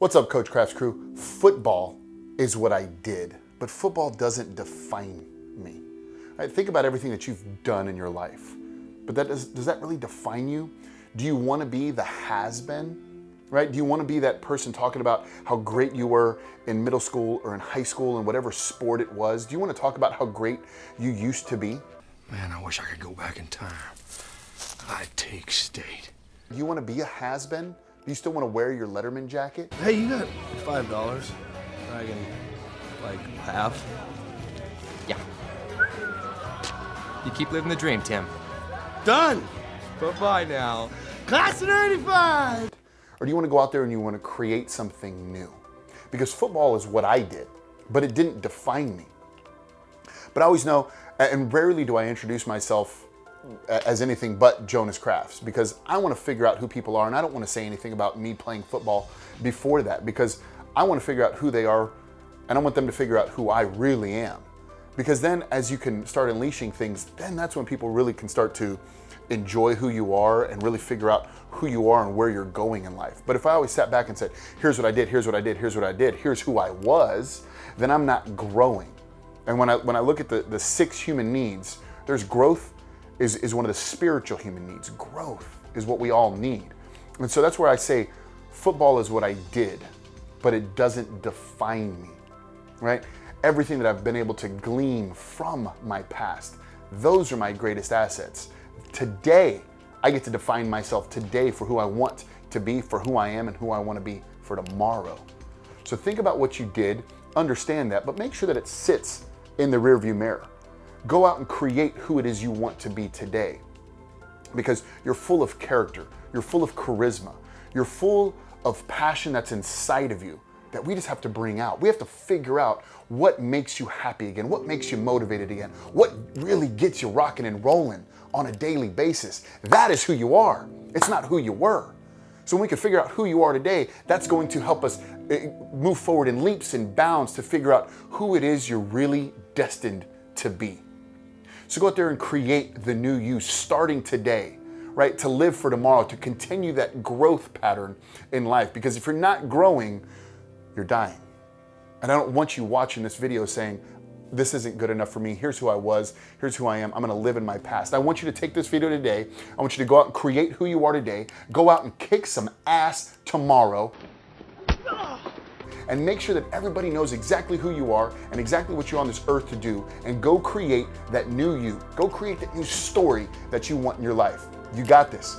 What's up, Coachcrafts crew? Football is what I did, but football doesn't define me. Right? Think about everything that you've done in your life, but does that really define you? Do you want to be the has-been? Right? Do you want to be that person talking about how great you were in middle school or in high school and whatever sport it was? Do you want to talk about how great you used to be? Man, I wish I could go back in time. I'd take state. Do you want to be a has-been? Do you still want to wear your Letterman jacket? Hey, you got $5 I can, have? Yeah. You keep living the dream, Tim. Done! Bye-bye now. Class of 95! Or do you want to go out there and you want to create something new? Because football is what I did, but it didn't define me. But I always know, and rarely do I introduce myself as anything but Jonas Crafts, because I want to figure out who people are, and I don't want to say anything about me playing football before that, because I want to figure out who they are, and I want them to figure out who I really am. Because then as you can start unleashing things, then that's when people really can start to enjoy who you are and really figure out who you are and where you're going in life. But if I always sat back and said, here's what I did, here's what I did, here's what I did, here's who I was, then I'm not growing. And when I look at the 6 human needs, there's growth is one of the spiritual human needs. Growth is what we all need. And so that's where I say football is what I did, but it doesn't define me, right? Everything that I've been able to glean from my past, those are my greatest assets. Today, I get to define myself today for who I want to be, for who I am, and who I want to be for tomorrow. So think about what you did, understand that, but make sure that it sits in the rearview mirror. Go out and create who it is you want to be today, because you're full of character, you're full of charisma, you're full of passion that's inside of you that we just have to bring out. We have to figure out what makes you happy again, what makes you motivated again, what really gets you rocking and rolling on a daily basis. That is who you are. It's not who you were. So when we can figure out who you are today, that's going to help us move forward in leaps and bounds to figure out who it is you're really destined to be. So go out there and create the new you starting today, right? To live for tomorrow, to continue that growth pattern in life. Because if you're not growing, you're dying. And I don't want you watching this video saying, this isn't good enough for me. Here's who I was. Here's who I am. I'm going to live in my past. I want you to take this video today. I want you to go out and create who you are today. Go out and kick some ass tomorrow. And make sure that everybody knows exactly who you are and exactly what you're on this earth to do. And go create that new you. Go create that new story that you want in your life. You got this.